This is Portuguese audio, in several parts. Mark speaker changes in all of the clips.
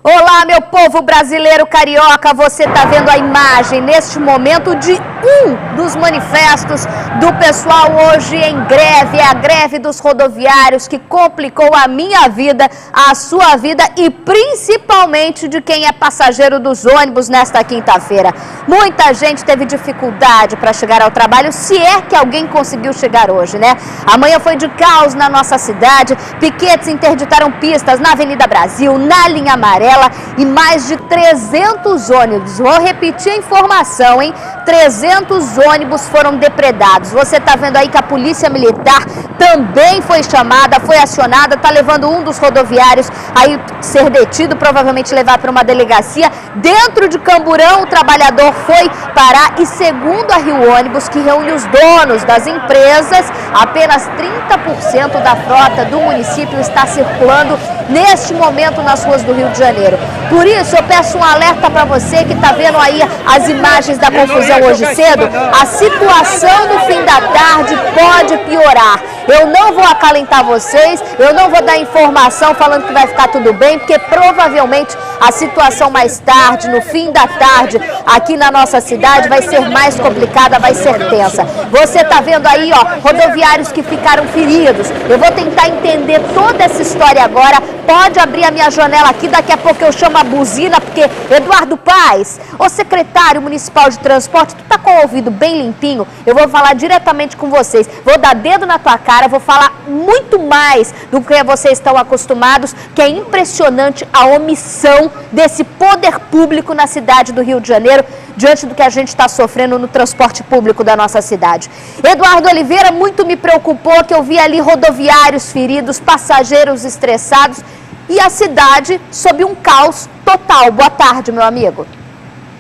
Speaker 1: Olá, meu povo brasileiro carioca, você está vendo a imagem neste momento de um dos manifestos do pessoal hoje em greve, é a greve dos rodoviários que complicou a minha vida, a sua vida e principalmente de quem é passageiro dos ônibus nesta quinta-feira. Muita gente teve dificuldade para chegar ao trabalho, se é que alguém conseguiu chegar hoje, né? Amanhã foi de caos na nossa cidade, piquetes interditaram pistas na Avenida Brasil, na linha amarela, e mais de 300 ônibus, vou repetir a informação, hein? 300 ônibus foram depredados. Você está vendo aí que a Polícia Militar também foi chamada, foi acionada, está levando um dos rodoviários aí ser detido, provavelmente levar para uma delegacia. Dentro de Camburão, o trabalhador foi parar e segundo a Rio Ônibus, que reúne os donos das empresas, apenas 30% da frota do município está circulando neste momento nas ruas do Rio de Janeiro. Por isso, eu peço um alerta para você que está vendo aí as imagens da confusão hoje cedo. A situação no fim da tarde pode piorar. Eu não vou acalentar vocês, eu não vou dar informação falando que vai ficar tudo bem, porque provavelmente a situação mais tarde, no fim da tarde, aqui na nossa cidade, vai ser mais complicada, vai ser tensa. Você está vendo aí, ó, rodoviários que ficaram feridos. Eu vou tentar entender toda essa história agora. Pode abrir a minha janela aqui, daqui a pouco eu chamo a buzina, porque Eduardo Paes, o secretário municipal de transporte, tu tá com o ouvido bem limpinho, eu vou falar diretamente com vocês, vou dar dedo na tua cara, vou falar muito mais do que vocês estão acostumados, que é impressionante a omissão desse poder público na cidade do Rio de Janeiro, diante do que a gente está sofrendo no transporte público da nossa cidade. Eduardo Oliveira, muito me preocupou que eu vi ali rodoviários feridos, passageiros estressados e a cidade sob um caos total. Boa tarde, meu amigo.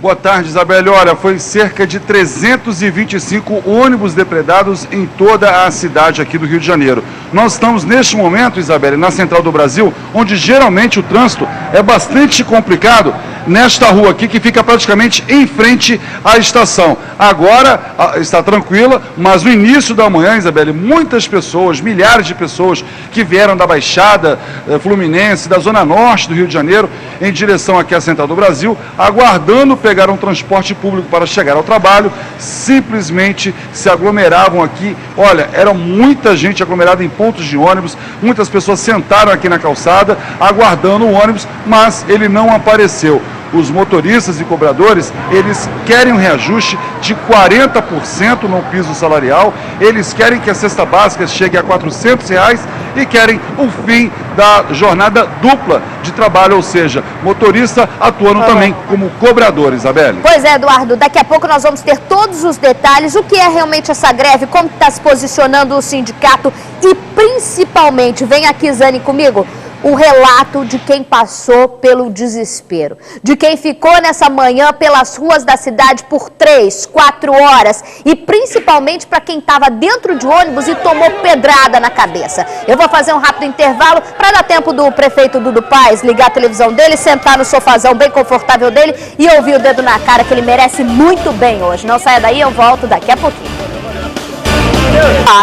Speaker 2: Boa tarde, Isabelle. Olha, foi cerca de 325 ônibus depredados em toda a cidade aqui do Rio de Janeiro. Nós estamos neste momento, Isabelle, na Central do Brasil, onde geralmente o trânsito é bastante complicado, nesta rua aqui que fica praticamente em frente à estação. Agora está tranquila, mas no início da manhã, Isabelle, muitas pessoas, milhares de pessoas que vieram da Baixada Fluminense, da Zona Norte do Rio de Janeiro, em direção aqui à Central do Brasil, aguardando pegar um transporte público para chegar ao trabalho, simplesmente se aglomeravam aqui. Olha, era muita gente aglomerada em pontos de ônibus, muitas pessoas sentaram aqui na calçada, aguardando o ônibus, mas ele não apareceu. Os motoristas e cobradores, eles querem um reajuste de 40% no piso salarial, eles querem que a cesta básica chegue a R$400 e querem o fim da jornada dupla de trabalho, ou seja, motorista atuando também como cobrador, Isabelle.
Speaker 1: Pois é, Eduardo, daqui a pouco nós vamos ter todos os detalhes, o que é realmente essa greve, como está se posicionando o sindicato e principalmente, vem aqui, Zani, comigo, o relato de quem passou pelo desespero, de quem ficou nessa manhã pelas ruas da cidade por 3, 4 horas e principalmente para quem estava dentro de ônibus e tomou pedrada na cabeça. Eu vou fazer um rápido intervalo para dar tempo do prefeito Dudu Paes ligar a televisão dele, sentar no sofazão bem confortável dele e ouvir o dedo na cara que ele merece muito bem hoje. Não saia daí, eu volto daqui a pouquinho.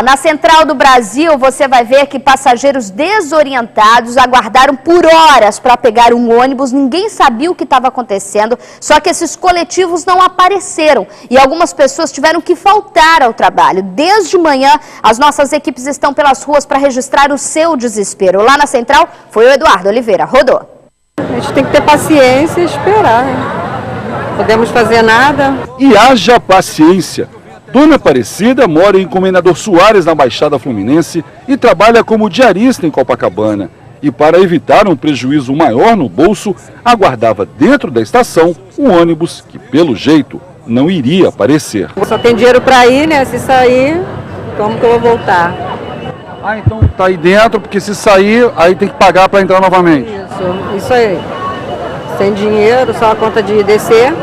Speaker 1: Na Central do Brasil, você vai ver que passageiros desorientados aguardaram por horas para pegar um ônibus, ninguém sabia o que estava acontecendo, só que esses coletivos não apareceram e algumas pessoas tiveram que faltar ao trabalho. Desde manhã, as nossas equipes estão pelas ruas para registrar o seu desespero. Lá na Central, foi o Eduardo Oliveira. Rodou.
Speaker 3: A gente tem que ter paciência e esperar, né? Podemos fazer nada.
Speaker 2: E haja paciência. Dona Aparecida mora em Comendador Soares, na Baixada Fluminense, e trabalha como diarista em Copacabana. E para evitar um prejuízo maior no bolso, aguardava dentro da estação um ônibus que, pelo jeito, não iria aparecer.
Speaker 3: Só tem dinheiro para ir, né? Se sair, como que eu vou voltar?
Speaker 2: Ah, então tá aí dentro, porque se sair, aí tem que pagar para entrar novamente.
Speaker 3: Isso aí. Sem dinheiro, só a conta de descer.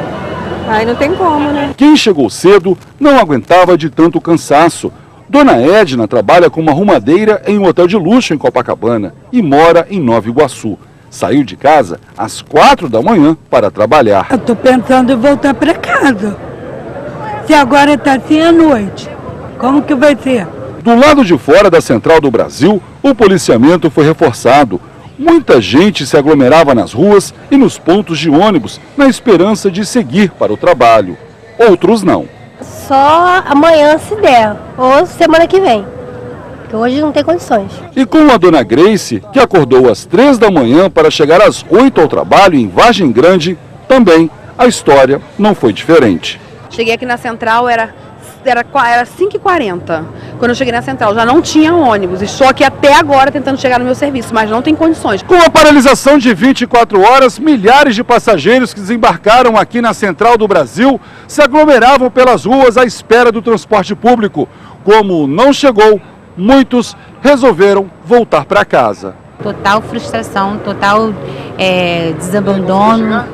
Speaker 3: Aí não tem como, né?
Speaker 2: Quem chegou cedo não aguentava de tanto cansaço. Dona Edna trabalha como arrumadeira em um hotel de luxo em Copacabana e mora em Nova Iguaçu. Saiu de casa às 4 da manhã para trabalhar.
Speaker 4: Eu estou pensando em voltar para casa. Se agora está assim à noite, como que vai ser?
Speaker 2: Do lado de fora da Central do Brasil, o policiamento foi reforçado. Muita gente se aglomerava nas ruas e nos pontos de ônibus na esperança de seguir para o trabalho. Outros não.
Speaker 5: Só amanhã se der, ou semana que vem, porque hoje não tem condições.
Speaker 2: E com a dona Grace, que acordou às 3 da manhã para chegar às 8 ao trabalho em Vargem Grande, também a história não foi diferente.
Speaker 6: Cheguei aqui na Central, era 5h40. Quando eu cheguei na Central, já não tinha ônibus. Estou aqui até agora tentando chegar no meu serviço, mas não tem condições.
Speaker 2: Com a paralisação de 24 horas, milhares de passageiros que desembarcaram aqui na Central do Brasil se aglomeravam pelas ruas à espera do transporte público. Como não chegou, muitos resolveram voltar para casa.
Speaker 7: Total frustração, total desabandono,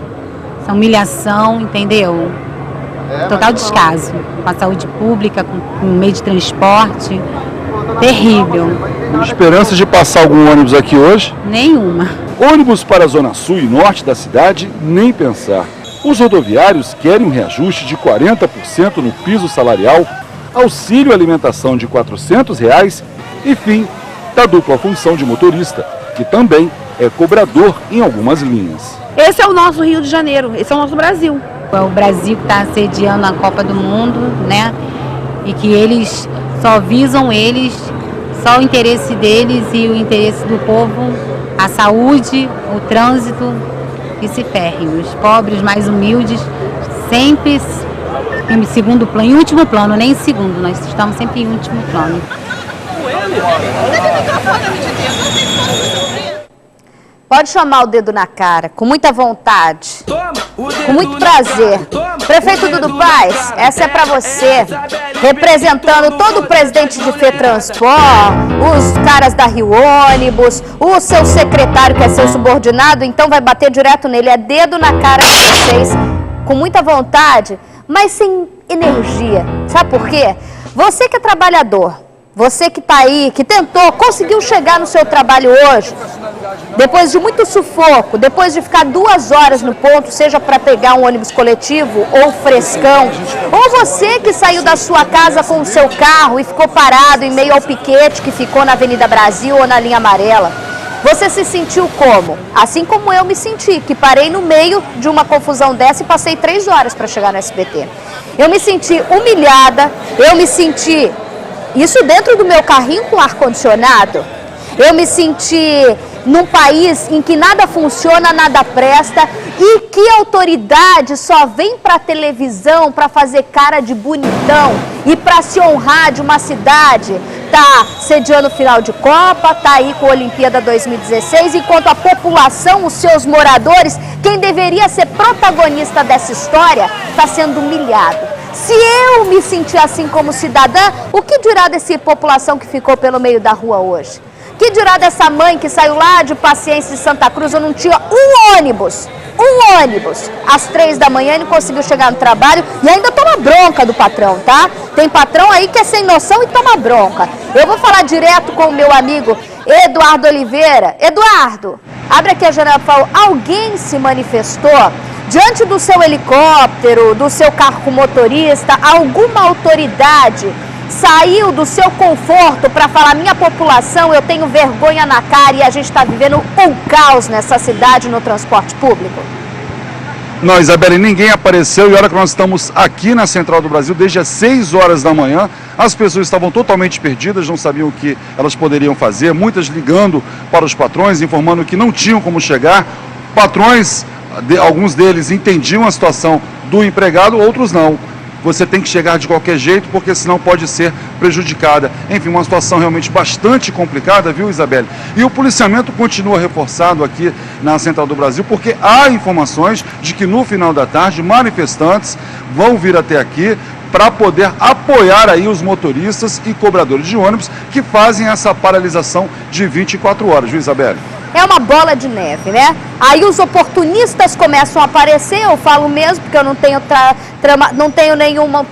Speaker 7: essa humilhação, entendeu? Total descaso com a saúde pública, com o meio de transporte, terrível.
Speaker 2: Esperança de passar algum ônibus aqui hoje?
Speaker 7: Nenhuma.
Speaker 2: Ônibus para a zona sul e norte da cidade, nem pensar. Os rodoviários querem um reajuste de 40% no piso salarial, auxílio alimentação de R$ 400 e fim da dupla função de motorista, que também é cobrador em algumas linhas.
Speaker 6: Esse é o nosso Rio de Janeiro, esse é o nosso Brasil.
Speaker 7: É o Brasil que está sediando a Copa do Mundo, né? E que eles só visam só o interesse deles e o interesse do povo, a saúde, o trânsito, que se ferrem. Os pobres, mais humildes, sempre em segundo plano, em último plano, nem em segundo, nós estamos sempre em último plano.
Speaker 1: Pode chamar o dedo na cara, com muita vontade, com muito prazer. Prefeito Dudu Paes, essa é pra você, representando todo o presidente de FETransport, os caras da Rio Ônibus, o seu secretário que é seu subordinado, então vai bater direto nele, é dedo na cara de vocês, com muita vontade, mas sem energia. Sabe por quê? Você que é trabalhador, você que está aí, que tentou, conseguiu chegar no seu trabalho hoje, depois de muito sufoco, depois de ficar 2 horas no ponto, seja para pegar um ônibus coletivo ou frescão, ou você que saiu da sua casa com o seu carro e ficou parado em meio ao piquete que ficou na Avenida Brasil ou na linha amarela, você se sentiu como? Assim como eu me senti, que parei no meio de uma confusão dessa e passei 3 horas para chegar no SBT. Eu me senti humilhada, eu me senti... Isso dentro do meu carrinho com ar-condicionado. Eu me senti num país em que nada funciona, nada presta e que autoridade só vem para a televisão para fazer cara de bonitão e para se honrar de uma cidade. Tá sediando o final de Copa, tá aí com a Olimpíada 2016, enquanto a população, os seus moradores, quem deveria ser protagonista dessa história, está sendo humilhado. Se eu me sentir assim como cidadã, o que dirá dessa população que ficou pelo meio da rua hoje? O que dirá dessa mãe que saiu lá de Paciência de Santa Cruz, eu não tinha um ônibus, às 3 da manhã e não conseguiu chegar no trabalho e ainda toma bronca do patrão, tá? Tem patrão aí que é sem noção e toma bronca. Eu vou falar direto com o meu amigo Eduardo Oliveira. Eduardo, abre aqui a janela, por favor. Alguém se manifestou? Diante do seu helicóptero, do seu carro com motorista, alguma autoridade saiu do seu conforto para falar: minha população, eu tenho vergonha na cara e a gente está vivendo um caos nessa cidade no transporte público?
Speaker 2: Não, Isabelle, ninguém apareceu e olha que nós estamos aqui na Central do Brasil desde as 6 horas da manhã. As pessoas estavam totalmente perdidas, não sabiam o que elas poderiam fazer, muitas ligando para os patrões, informando que não tinham como chegar. Patrões, alguns deles entendiam a situação do empregado, outros não. Você tem que chegar de qualquer jeito, porque senão pode ser prejudicada. Enfim, uma situação realmente bastante complicada, viu, Isabelle? E o policiamento continua reforçado aqui na Central do Brasil, porque há informações de que no final da tarde manifestantes vão vir até aqui para poder apoiar aí os motoristas e cobradores de ônibus que fazem essa paralisação de 24 horas, viu, Isabelle?
Speaker 1: É uma bola de neve, né? Aí os oportunistas começam a aparecer, eu falo mesmo, porque eu não tenho nenhuma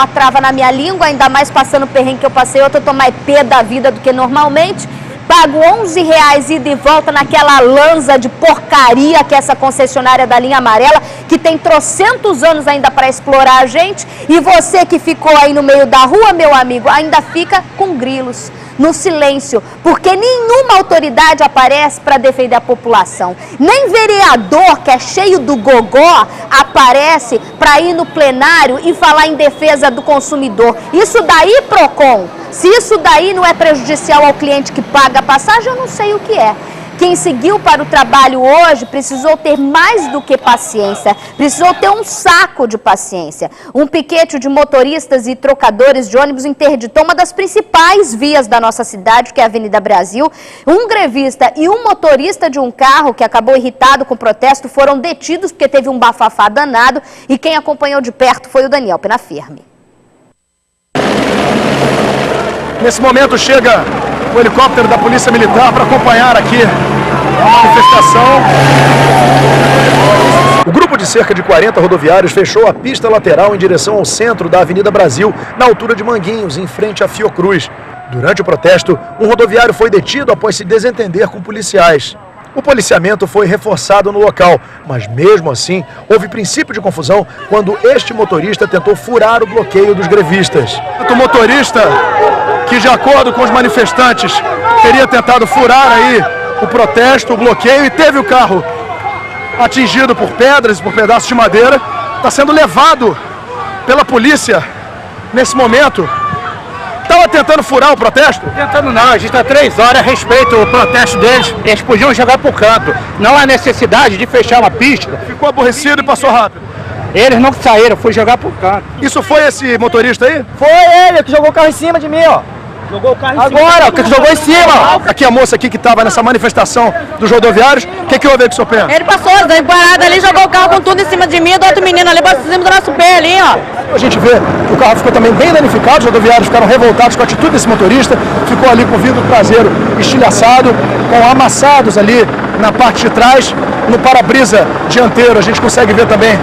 Speaker 1: trava na minha língua, ainda mais passando o perrengue que eu passei, eu tô mais pé da vida do que normalmente. Pago R$11 ida e volta naquela lanza de porcaria que é essa concessionária da linha amarela, que tem trocentos anos ainda para explorar a gente, e você que ficou aí no meio da rua, meu amigo, ainda fica com grilos. no silêncio, porque nenhuma autoridade aparece para defender a população. Nem vereador, que é cheio do gogó, aparece para ir no plenário e falar em defesa do consumidor. Isso daí, Procon, se isso daí não é prejudicial ao cliente que paga a passagem, eu não sei o que é. Quem seguiu para o trabalho hoje precisou ter mais do que paciência, precisou ter um saco de paciência. Um piquete de motoristas e trocadores de ônibus interditou uma das principais vias da nossa cidade, que é a Avenida Brasil. Um grevista e um motorista de um carro que acabou irritado com o protesto foram detidos porque teve um bafafá danado, e quem acompanhou de perto foi o Daniel Penafirme.
Speaker 8: Nesse momento chega o helicóptero da Polícia Militar para acompanhar aqui a manifestação. O grupo de cerca de 40 rodoviários fechou a pista lateral em direção ao centro da Avenida Brasil, na altura de Manguinhos, em frente à Fiocruz. Durante o protesto, um rodoviário foi detido após se desentender com policiais. O policiamento foi reforçado no local, mas mesmo assim houve princípio de confusão quando este motorista tentou furar o bloqueio dos grevistas. O motorista, que de acordo com os manifestantes teria tentado furar aí o protesto, o bloqueio, e teve o carro atingido por pedras e por pedaços de madeira, está sendo levado pela polícia nesse momento. Estava tentando furar o protesto?
Speaker 9: Tentando não, a gente está 3 horas, respeito o protesto deles, eles podiam jogar para o canto. Não há necessidade de fechar uma pista.
Speaker 8: Ficou aborrecido e passou rápido.
Speaker 9: Eles não saíram, foi jogar para o canto.
Speaker 8: Isso foi esse motorista aí?
Speaker 9: Foi ele que jogou o carro em cima de mim, ó. Jogou o carro em cima. Agora, que jogou em cima.
Speaker 8: Aqui a moça aqui que estava nessa manifestação dos rodoviários, o que houve aí com o seu pé?
Speaker 3: Ele passou, deu parada ali, jogou o carro com tudo em cima de mim, do outro menino ali, pra cima do nosso pé ali, ó.
Speaker 8: A gente vê que o carro ficou também bem danificado, os rodoviários ficaram revoltados com a atitude desse motorista, ficou ali com o vidro traseiro estilhaçado, com amassados ali na parte de trás, no para-brisa dianteiro a gente consegue ver também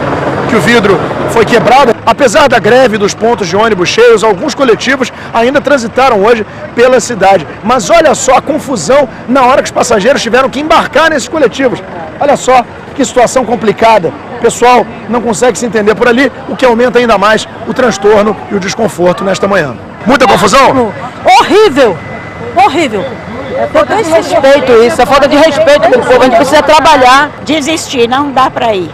Speaker 8: que o vidro foi quebrado. Apesar da greve dos pontos de ônibus cheios, alguns coletivos ainda transitaram hoje pela cidade. Mas olha só a confusão na hora que os passageiros tiveram que embarcar nesses coletivos. Olha só que situação complicada. O pessoal não consegue se entender por ali, o que aumenta ainda mais o transtorno e o desconforto nesta manhã. Muita confusão?
Speaker 3: Horrível, horrível. É falta de respeito isso, é falta de respeito com o povo, a gente precisa trabalhar.
Speaker 10: Desistir, não dá para ir.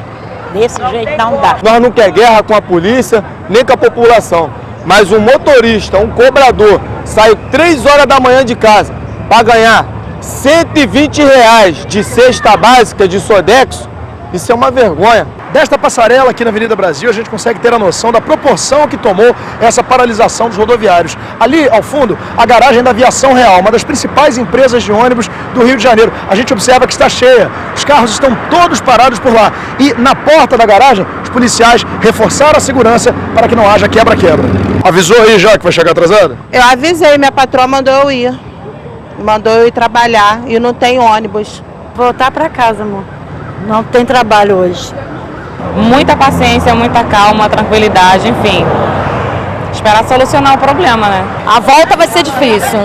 Speaker 10: Desse jeito não dá.
Speaker 11: Nós não queremos guerra com a polícia, nem com a população. Mas um motorista, um cobrador, saiu 3 horas da manhã de casa para ganhar R$120 de cesta básica de Sodexo, isso é uma vergonha.
Speaker 8: Desta passarela aqui na Avenida Brasil, a gente consegue ter a noção da proporção que tomou essa paralisação dos rodoviários. Ali, ao fundo, a garagem da Aviação Real, uma das principais empresas de ônibus do Rio de Janeiro. A gente observa que está cheia, os carros estão todos parados por lá. E na porta da garagem, os policiais reforçaram a segurança para que não haja quebra-quebra. Avisou aí já que vai chegar atrasado?
Speaker 3: Eu avisei, minha patroa mandou eu ir. Mandou eu ir trabalhar e não tem ônibus. Voltar para casa, amor. Não tem trabalho hoje.
Speaker 12: Muita paciência, muita calma, tranquilidade, enfim. Esperar solucionar o problema, né?
Speaker 3: A volta vai ser difícil.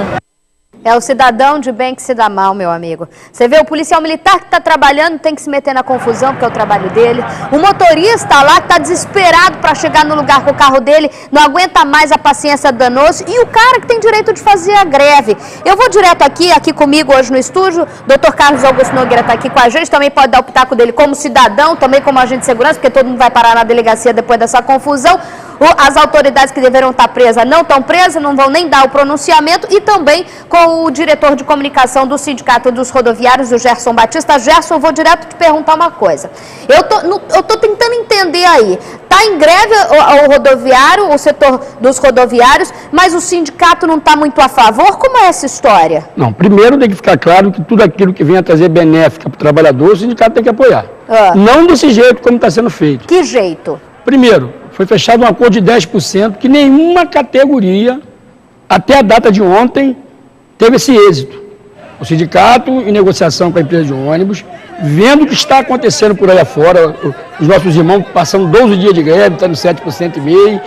Speaker 1: É o cidadão de bem que se dá mal, meu amigo. Você vê o policial militar que está trabalhando, tem que se meter na confusão, porque é o trabalho dele. O motorista lá que está desesperado para chegar no lugar com o carro dele, não aguenta mais a paciência danosa. E o cara que tem direito de fazer a greve. Eu vou direto aqui comigo hoje no estúdio. Dr. Carlos Augusto Nogueira está aqui com a gente, também pode dar o pitaco dele como cidadão, também como agente de segurança, porque todo mundo vai parar na delegacia depois dessa confusão. As autoridades que deveram estar presas não estão presas, não vão nem dar o pronunciamento, e também com o diretor de comunicação do Sindicato dos Rodoviários, o Gerson Batista. Gerson, eu vou direto te perguntar uma coisa. Eu tô tentando entender aí. Está em greve o rodoviário, o setor dos rodoviários, mas o sindicato não está muito a favor? Como é essa história?
Speaker 13: Não, primeiro tem que ficar claro que tudo aquilo que venha trazer benéfica para o trabalhador, o sindicato tem que apoiar. Não desse jeito como está sendo feito.
Speaker 1: Que jeito?
Speaker 13: Primeiro, foi fechado um acordo de 10%, que nenhuma categoria, até a data de ontem, teve esse êxito. O sindicato, em negociação com a empresa de ônibus, vendo o que está acontecendo por aí afora, os nossos irmãos passando 12 dias de greve, estando 7,5%,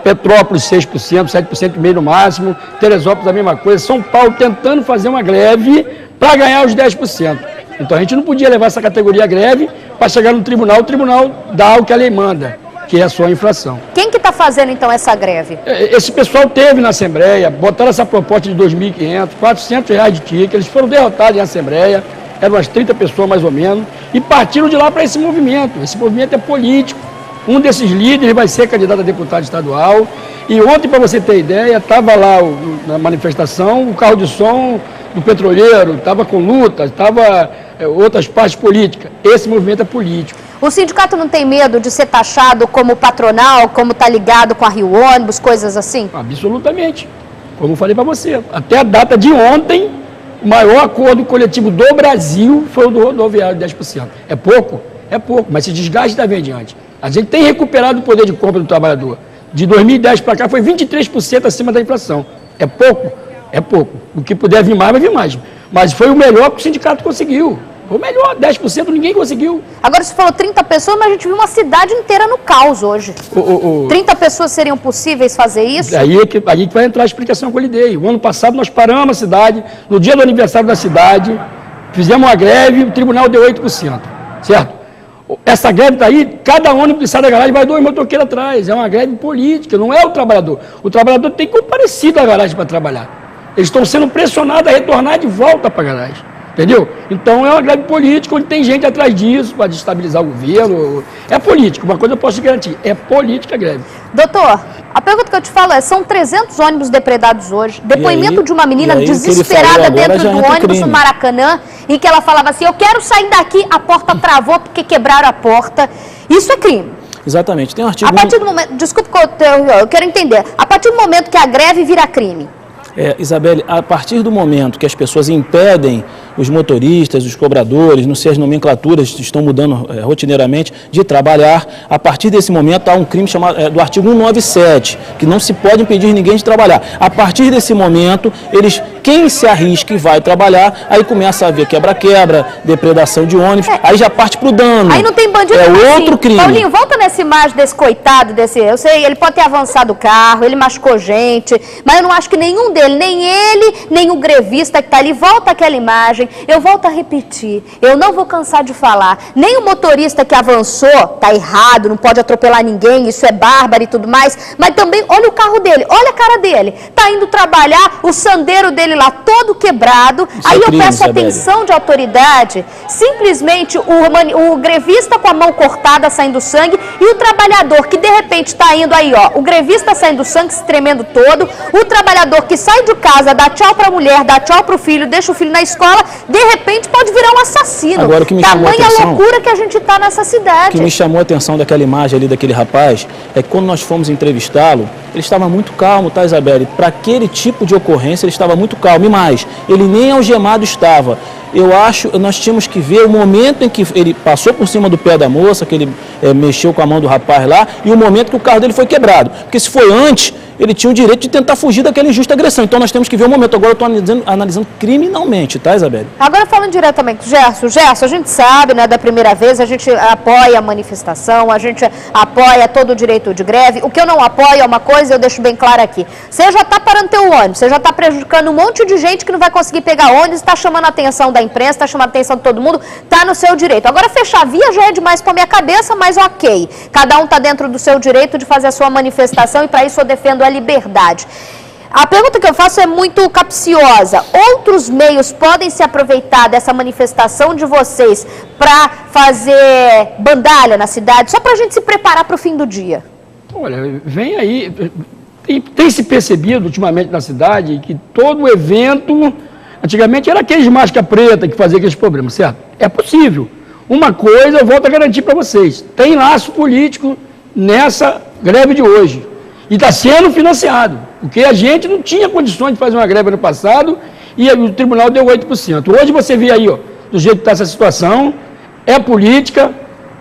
Speaker 13: Petrópolis 6%, 7,5% no máximo, Teresópolis a mesma coisa, São Paulo tentando fazer uma greve para ganhar os 10%. Então a gente não podia levar essa categoria à greve para chegar no tribunal, o tribunal dá o que a lei manda. que é só a inflação.
Speaker 1: Quem que está fazendo, então, essa greve?
Speaker 13: Esse pessoal teve na Assembleia, botaram essa proposta de 2.500, R$400 de ticket, eles foram derrotados em Assembleia, eram umas 30 pessoas mais ou menos, e partiram de lá para esse movimento. Esse movimento é político. Um desses líderes vai ser candidato a deputado estadual. E ontem, para você ter ideia, estava lá na manifestação o carro de som do petroleiro, estava com luta, estava outras partes políticas. Esse movimento é político.
Speaker 1: O sindicato não tem medo de ser taxado como patronal, como está ligado com a Rio Ônibus, coisas assim?
Speaker 13: Absolutamente. Como eu falei para você, até a data de ontem, o maior acordo coletivo do Brasil foi o do rodoviário de 10%. É pouco? É pouco, mas esse desgaste está bem adiante. A gente tem recuperado o poder de compra do trabalhador. De 2010 para cá foi 23% acima da inflação. É pouco? É pouco. O que puder vir mais, vai vir mais. Mas foi o melhor que o sindicato conseguiu. Foi o melhor, 10% ninguém conseguiu.
Speaker 1: Agora você falou 30 pessoas, mas a gente viu uma cidade inteira no caos hoje. 30 pessoas seriam possíveis fazer isso?
Speaker 13: Aí que vai entrar a explicação que eu lhe dei. O ano passado nós paramos a cidade, no dia do aniversário da cidade, fizemos uma greve, o tribunal deu 8%. Certo? Essa greve está aí, cada ônibus que sai da garagem vai 2 motoqueiros atrás. É uma greve política, não é o trabalhador. O trabalhador tem que comparecer da garagem para trabalhar. Eles estão sendo pressionados a retornar de volta para a garagem. Entendeu? Então é uma greve política, onde tem gente atrás disso para destabilizar o governo. É política, uma coisa eu posso te garantir, é política a greve.
Speaker 1: Doutor, a pergunta que eu te falo é, são 300 ônibus depredados hoje, depoimento de uma menina desesperada dentro do ônibus no Maracanã, em que ela falava assim, eu quero sair daqui, a porta travou porque quebraram a porta. Isso é crime.
Speaker 14: Exatamente, tem um artigo...
Speaker 1: A partir do momento, desculpe, eu quero entender, a partir do momento que a greve vira crime,
Speaker 14: Isabelle, a partir do momento que as pessoas impedem os motoristas, os cobradores, não sei, as nomenclaturas estão mudando rotineiramente, de trabalhar, a partir desse momento há um crime chamado do artigo 197, que não se pode impedir ninguém de trabalhar. A partir desse momento, quem se arrisca e vai trabalhar, aí começa a haver quebra-quebra, depredação de ônibus, aí já parte para o dano.
Speaker 1: Aí não tem bandido
Speaker 14: outro crime.
Speaker 1: Paulinho, volta nessa imagem desse coitado, eu sei, ele pode ter avançado o carro, ele machucou gente, mas eu não acho que nenhum dele, nem ele, nem o grevista que está ali, volta aquela imagem, eu volto a repetir, eu não vou cansar de falar, nem o motorista que avançou, está errado, não pode atropelar ninguém, isso é bárbaro e tudo mais, mas também, olha o carro dele, olha a cara dele, está indo trabalhar, o sandeiro dele lá todo quebrado, isso aí eu peço atenção de autoridade, simplesmente o grevista com a mão cortada saindo sangue e o trabalhador que de repente está indo aí, ó, o grevista saindo sangue, se tremendo todo, o trabalhador que sai de casa, dá tchau para a mulher, dá tchau para o filho, deixa o filho na escola, de repente pode virar um assassino.
Speaker 14: Agora, o que me chamou a atenção,
Speaker 1: loucura que a gente está nessa cidade.
Speaker 14: O que me chamou a atenção daquela imagem ali, daquele rapaz, é que quando nós fomos entrevistá-lo, ele estava muito calmo, tá, Isabelle? Para aquele tipo de ocorrência, ele estava muito calmo. E mais, ele nem algemado estava. Eu acho, nós tínhamos que ver o momento em que ele passou por cima do pé da moça, que ele mexeu com a mão do rapaz lá, e o momento que o carro dele foi quebrado. Porque se foi antes, ele tinha o direito de tentar fugir daquela injusta agressão. Então nós temos que ver o momento. Agora eu estou analisando criminalmente, tá, Isabelle?
Speaker 1: Agora falando diretamente, Gerson, a gente sabe, né, da primeira vez, a gente apoia a manifestação, a gente apoia todo o direito de greve. O que eu não apoio é uma coisa, eu deixo bem claro aqui. Você já está parando teu ônibus, você já está prejudicando um monte de gente que não vai conseguir pegar ônibus, está chamando a atenção da imprensa, está chamando a atenção de todo mundo, está no seu direito. Agora fechar a via já é demais para minha cabeça, mas ok. Cada um está dentro do seu direito de fazer a sua manifestação e para isso eu defendo a liberdade. A pergunta que eu faço é muito capciosa. Outros meios podem se aproveitar dessa manifestação de vocês para fazer bandalha na cidade, só para a gente se preparar para o fim do dia?
Speaker 13: Olha, vem aí, tem se percebido ultimamente na cidade que todo evento, antigamente era aqueles máscara preta que faziam aqueles problemas, certo? É possível. Uma coisa eu volto a garantir para vocês, tem laço político nessa greve de hoje. E está sendo financiado, porque a gente não tinha condições de fazer uma greve no passado e o tribunal deu 8%. Hoje você vê aí, ó, do jeito que está essa situação, é política,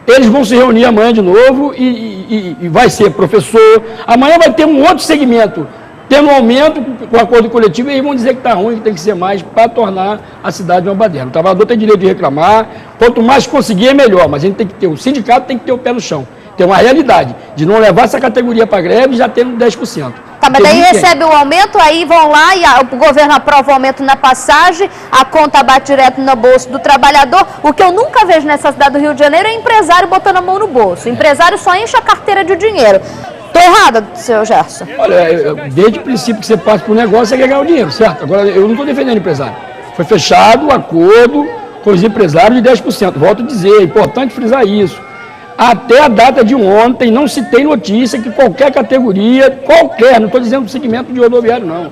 Speaker 13: eles vão se reunir amanhã de novo e vai ser professor. Amanhã vai ter um outro segmento, tendo um aumento com o acordo coletivo, e aí vão dizer que está ruim, que tem que ser mais para tornar a cidade uma baderna. O trabalhador tem direito de reclamar, quanto mais conseguir é melhor, mas a gente tem que ter, o sindicato tem que ter o pé no chão. Tem uma realidade de não levar essa categoria para greve já tendo 10%.
Speaker 1: Tá, mas daí recebe o aumento, aí vão lá e o governo aprova o aumento na passagem, a conta bate direto no bolso do trabalhador. O que eu nunca vejo nessa cidade do Rio de Janeiro é empresário botando a mão no bolso. Empresário só enche a carteira de dinheiro. Tô errada, seu Gerson?
Speaker 13: Olha, desde o princípio que você passa por um negócio, você quer ganhar o dinheiro, certo? Agora, eu não estou defendendo empresário. Foi fechado o acordo com os empresários de 10%. Volto a dizer, é importante frisar isso. Até a data de ontem, não se tem notícia que qualquer categoria, não estou dizendo do segmento de rodoviário, não,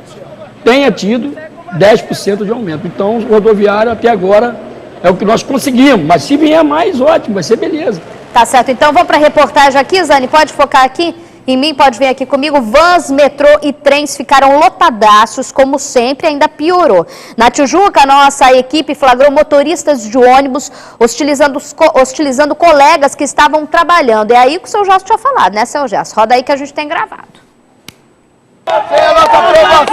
Speaker 13: tenha tido 10% de aumento. Então, o rodoviário até agora é o que nós conseguimos. Mas se vier mais, ótimo, vai ser beleza.
Speaker 1: Tá certo. Então, vamos para a reportagem aqui, Zane. Pode focar aqui? Em mim, pode vir aqui comigo. Vans, metrô e trens ficaram lotadaços, como sempre, ainda piorou. Na Tijuca, a nossa equipe flagrou motoristas de ônibus hostilizando colegas que estavam trabalhando. É aí que o seu Gerson tinha falado, né, seu Gerson? Roda aí que a gente tem gravado.
Speaker 11: Essa é a nossa aprovação,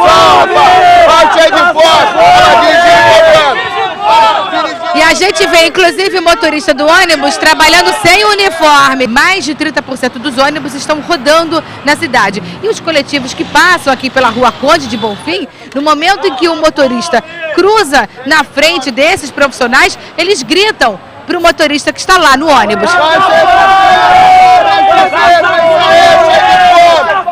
Speaker 11: parte aí de fora,
Speaker 15: E a gente vê, inclusive, o motorista do ônibus trabalhando sem uniforme. Mais de 30% dos ônibus estão rodando na cidade. E os coletivos que passam aqui pela Rua Conde de Bonfim, no momento em que o motorista cruza na frente desses profissionais, eles gritam para o motorista que está lá no ônibus.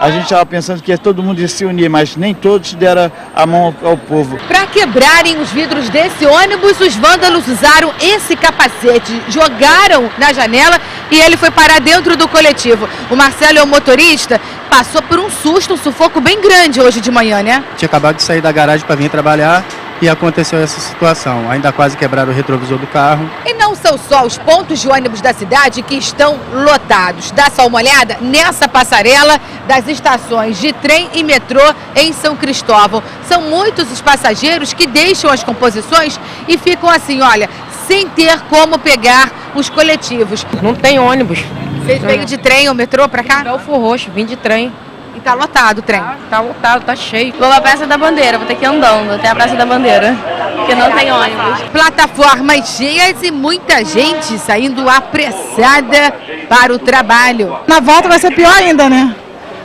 Speaker 16: A gente estava pensando que ia todo mundo ia se unir, mas nem todos deram a mão ao povo.
Speaker 15: Para quebrarem os vidros desse ônibus, os vândalos usaram esse capacete, jogaram na janela e ele foi parar dentro do coletivo. O Marcelo é o motorista, passou por um susto, um sufoco bem grande hoje de manhã, né?
Speaker 17: Tinha acabado de sair da garagem para vir trabalhar e aconteceu essa situação. Ainda quase quebraram o retrovisor do carro.
Speaker 15: E não são só os pontos de ônibus da cidade que estão lotados. Dá só uma olhada nessa passarela das estações de trem e metrô em São Cristóvão. São muitos os passageiros que deixam as composições e ficam assim, olha, sem ter como pegar os coletivos.
Speaker 18: Não tem ônibus.
Speaker 15: Vocês veio de trem ou metrô pra cá?
Speaker 18: Belfor Roxo, vim de trem.
Speaker 15: E tá lotado o trem?
Speaker 18: Tá lotado, tá cheio.
Speaker 19: Vou pra Praça da Bandeira, vou ter que ir andando até a Praça da Bandeira, porque não tem ônibus.
Speaker 15: Plataformas cheias e muita gente saindo apressada para o trabalho.
Speaker 20: Na volta vai ser pior ainda, né?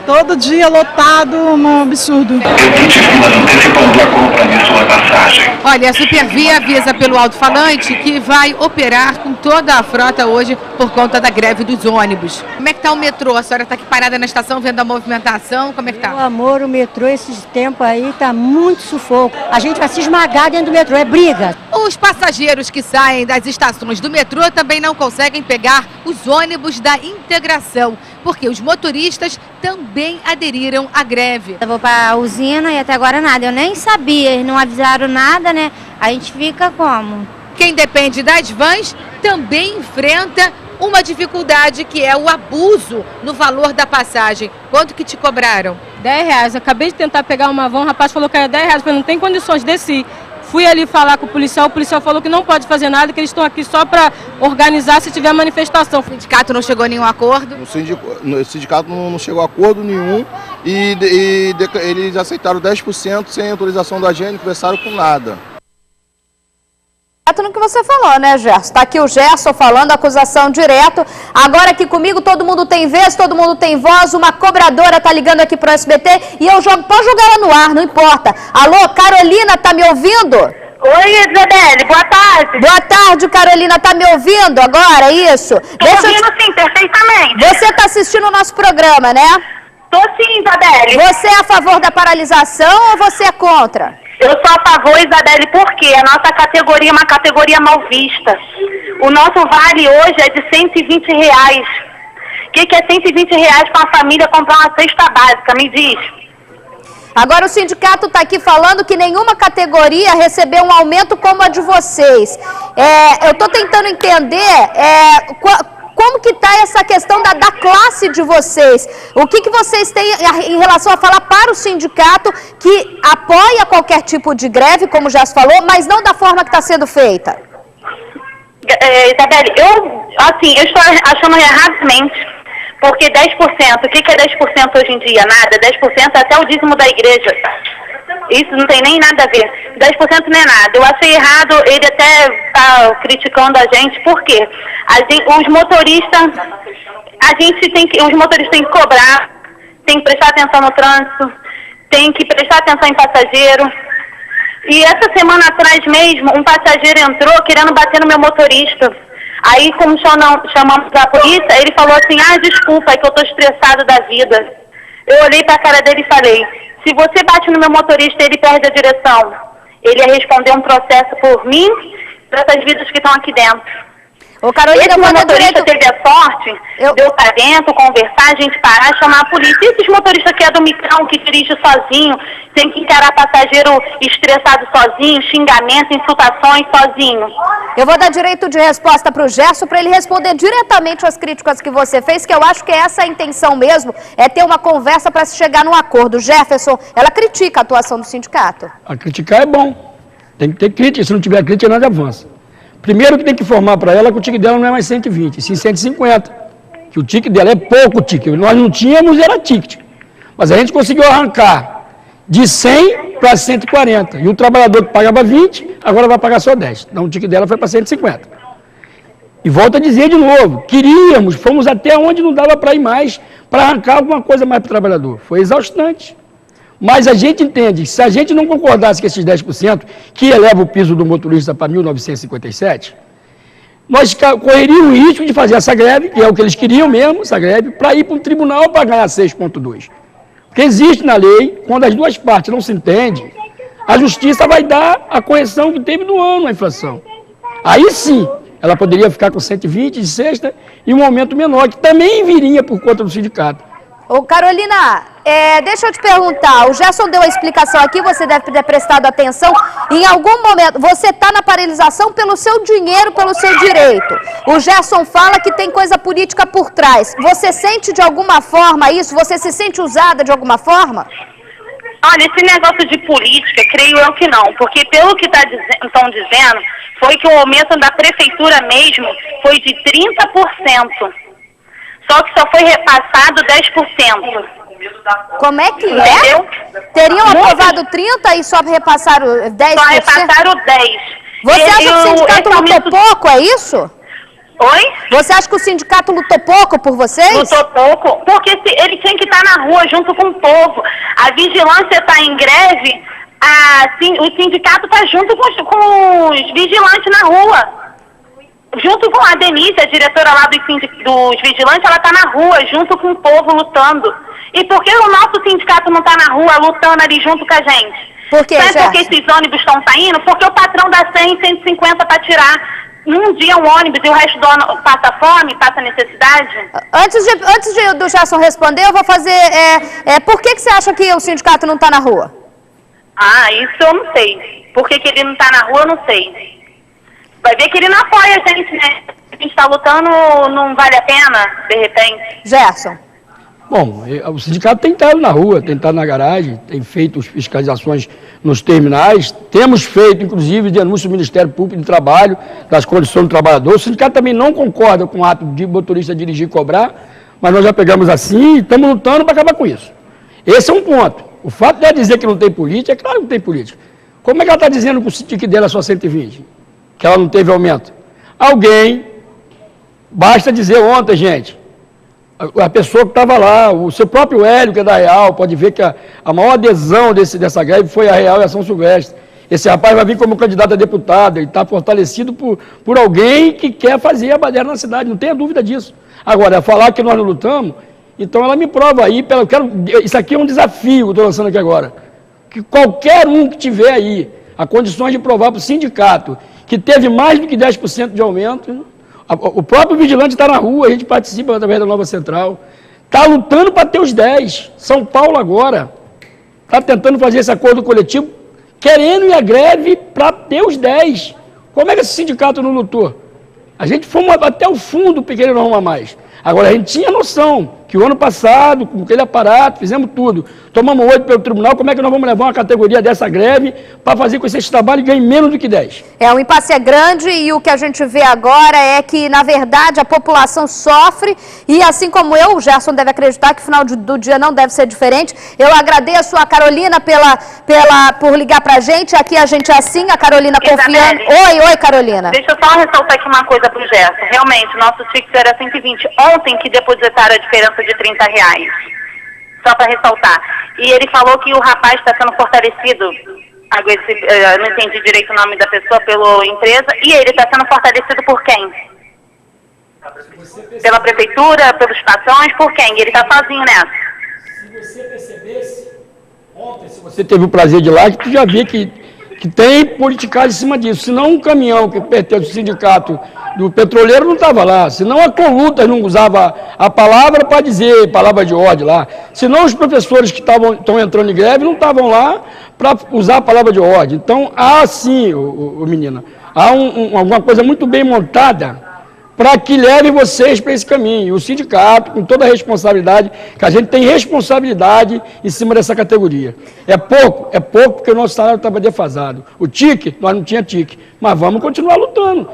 Speaker 20: Todo dia lotado, um absurdo.
Speaker 15: Olha, a Supervia avisa pelo alto-falante que vai operar com toda a frota hoje por conta da greve dos ônibus. Como é que tá o metrô? A senhora está aqui parada na estação vendo a movimentação? Como é que tá?
Speaker 21: Meu amor, o metrô esses tempos aí tá muito sufoco. A gente vai se esmagar dentro do metrô, é briga.
Speaker 15: Os passageiros que saem das estações do metrô também não conseguem pegar os ônibus da integração, porque os motoristas também aderiram à greve.
Speaker 22: Eu vou para a usina e até agora nada. Eu nem sabia, eles não avisaram nada, né? A gente fica como?
Speaker 15: Quem depende das vans também enfrenta uma dificuldade, que é o abuso no valor da passagem. Quanto que te cobraram?
Speaker 18: R$10. Eu acabei de tentar pegar uma van, o rapaz falou que era R$10. Eu falei, não tem condições, desci. Fui ali falar com o policial falou que não pode fazer nada, que eles estão aqui só para organizar se tiver manifestação.
Speaker 15: O sindicato não chegou a nenhum acordo?
Speaker 11: O sindicato não chegou a acordo nenhum e eles aceitaram 10% sem autorização da gente, não conversaram com nada.
Speaker 1: No que você falou, né, Gerson? Tá aqui o Gerson falando, acusação direto. Agora aqui comigo, todo mundo tem vez, todo mundo tem voz. Uma cobradora tá ligando aqui pro SBT e eu jogo, pode jogar ela no ar, não importa. Alô, Carolina, tá me ouvindo?
Speaker 23: Oi, Isabelle, boa tarde.
Speaker 1: Boa tarde, Carolina, tá me ouvindo agora, isso?
Speaker 23: Tô ouvindo sim, perfeitamente.
Speaker 1: Você tá assistindo o nosso programa, né?
Speaker 23: Tô sim, Isabelle.
Speaker 1: Você é a favor da paralisação ou você é contra?
Speaker 23: Eu sou a favor, Isabelle, porque a nossa categoria é uma categoria mal vista. O nosso vale hoje é de R$120. O que é R$120 para uma família comprar uma cesta básica? Me diz.
Speaker 1: Agora o sindicato está aqui falando que nenhuma categoria recebeu um aumento como a de vocês. Eu estou tentando entender como que está essa questão da classe de vocês. O que vocês têm em relação a falar para o sindicato que apoia qualquer tipo de greve, como já se falou, mas não da forma que está sendo feita?
Speaker 23: Isabelle, eu estou achando erradamente, porque 10%, o que é 10% hoje em dia? Nada, 10% é até o dízimo da igreja. Isso não tem nem nada a ver. 10% não é nada. Eu achei errado, ele até está criticando a gente, por quê? Os motoristas, A gente tem que, os motoristas têm que cobrar, tem que prestar atenção no trânsito, tem que prestar atenção em passageiro. E essa semana atrás mesmo, um passageiro entrou querendo bater no meu motorista. Aí, como chamamos a polícia, ele falou assim, desculpa, é que eu tô estressado da vida. Eu olhei pra cara dele e falei, se você bate no meu motorista e ele perde a direção, ele ia responder um processo por mim e por essas vidas que estão aqui dentro.
Speaker 1: Ô, Carolina,
Speaker 23: esse motorista teve a sorte de eu estar dentro, conversar, a gente parar, chamar a polícia. E esses motoristas que é do micrão, que dirige sozinho, tem que encarar passageiro estressado sozinho, xingamento, insultações sozinho.
Speaker 1: Eu vou dar direito de resposta para o Gerson, para ele responder diretamente às críticas que você fez, que eu acho que essa é a intenção mesmo, é ter uma conversa para se chegar num acordo. Jefferson, ela critica a atuação do sindicato.
Speaker 13: A criticar é bom, tem que ter crítica, se não tiver crítica nada avança. Primeiro que tem que informar para ela que o ticket dela não é mais 120, sim 150. Que o ticket dela é pouco ticket. Nós não tínhamos, era ticket. Mas a gente conseguiu arrancar de 100 para 140. E o trabalhador que pagava 20, agora vai pagar só 10. Então o ticket dela foi para 150. E volto a dizer de novo, fomos até onde não dava para ir mais, para arrancar alguma coisa mais para o trabalhador. Foi exaustante. Mas a gente entende que se a gente não concordasse com esses 10%, que eleva o piso do motorista para 1.957, nós correríamos o risco de fazer essa greve, que é o que eles queriam mesmo, essa greve, para ir para um tribunal para ganhar 6,2%. Porque existe na lei, quando as duas partes não se entendem, a justiça vai dar a correção que teve no ano a inflação. Aí sim, ela poderia ficar com 120 de sexta e um aumento menor, que também viria por conta do sindicato.
Speaker 1: Ô, Carolina, deixa eu te perguntar, o Gerson deu a explicação aqui, você deve ter prestado atenção, em algum momento, você está na paralisação pelo seu dinheiro, pelo seu direito. O Gerson fala que tem coisa política por trás. Você sente de alguma forma isso? Você se sente usada de alguma forma?
Speaker 23: Olha, esse negócio de política, creio eu que não, porque pelo que estão dizendo, foi que o aumento da prefeitura mesmo foi de 30%. Só que só foi repassado 10%.
Speaker 1: Como é que é? Teriam aprovado 30% e só repassaram 10%?
Speaker 23: Só repassaram 10%.
Speaker 1: Você acha que o sindicato lutou pouco, é isso?
Speaker 23: Oi?
Speaker 1: Você acha que o sindicato lutou pouco por vocês?
Speaker 23: Lutou pouco, porque ele tinha que estar na rua junto com o povo. A vigilância está em greve, o sindicato está junto com os vigilantes na rua. Junto com a Denise, a diretora lá dos vigilantes, ela está na rua, junto com o povo, lutando. E por que o nosso sindicato não está na rua, lutando ali junto com a gente?
Speaker 1: Por quê,
Speaker 23: Sabe por que esses ônibus estão saindo? Porque o patrão dá 100, 150 para tirar num dia um ônibus e o resto do ano passa fome, passa necessidade.
Speaker 1: Antes do Gerson responder, eu vou fazer... por que você acha que o sindicato não está na rua?
Speaker 23: Isso eu não sei. Por que ele não está na rua, eu não sei. Vai ver que ele não apoia a gente, né? A gente está lutando, não vale a pena, de repente.
Speaker 1: Gerson.
Speaker 13: Bom, o sindicato tem estado na rua, tem estado na garagem, tem feito fiscalizações nos terminais, temos feito, inclusive, denúncia do Ministério Público de Trabalho, das condições do trabalhador. O sindicato também não concorda com o ato de motorista dirigir e cobrar, mas nós já pegamos assim e estamos lutando para acabar com isso. Esse é um ponto. O fato de ela dizer que não tem política, é claro que não tem política. Como é que ela está dizendo que o ticket dela é só 120? Que ela não teve aumento? Alguém, basta dizer ontem, gente, a pessoa que estava lá, o seu próprio Hélio, que é da Real, pode ver que a maior adesão dessa greve foi a Real e a São Silvestre. Esse rapaz vai vir como candidato a deputado, ele está fortalecido por alguém que quer fazer a baderna na cidade, não tenha dúvida disso. Agora, falar que nós não lutamos, então ela me prova aí, isso aqui é um desafio que eu estou lançando aqui agora, que qualquer um que tiver aí a condições de provar para o sindicato que teve mais do que 10% de aumento, o próprio vigilante está na rua, a gente participa através da Nova Central, está lutando para ter os 10%. São Paulo agora está tentando fazer esse acordo coletivo, querendo ir à greve para ter os 10%. Como é que esse sindicato não lutou? A gente fomos até o fundo querendo arrumar mais. Agora, a gente tinha noção que o ano passado, com aquele aparato, fizemos tudo. Tomamos 8 pelo tribunal, como é que nós vamos levar uma categoria dessa greve para fazer com esse trabalho e ganhar menos do que 10?
Speaker 1: O impasse é grande e o que a gente vê agora é que, na verdade, a população sofre e, assim como eu, o Gerson deve acreditar que o final do dia não deve ser diferente. Eu agradeço a Carolina por ligar pra gente. Aqui a gente é assim, a Carolina confiando. Oi, Carolina.
Speaker 23: Deixa eu só ressaltar aqui uma coisa pro Gerson. Realmente, o nosso fixo era 120. Ontem que depositaram a diferença de R$30. Só para ressaltar. E ele falou que o rapaz está sendo fortalecido, eu não entendi direito o nome da pessoa, pela empresa, e ele está sendo fortalecido por quem? Pela prefeitura, pelos patrões, por quem? Ele está sozinho nessa.
Speaker 13: Se você percebesse, ontem, se você teve o prazer de ir lá, que tu já via que tem politicagem em cima disso. Senão um caminhão que pertence ao sindicato do petroleiro não estava lá. Senão a Colutas não usava a palavra para dizer palavra de ordem lá. Senão os professores que estão entrando em greve não estavam lá para usar a palavra de ordem. Então há sim, menina, há alguma coisa muito bem montada para que leve vocês para esse caminho. O sindicato, com toda a responsabilidade, que a gente tem responsabilidade em cima dessa categoria. É pouco porque o nosso salário estava defasado. O tique, nós não tínhamos tique, mas vamos continuar lutando.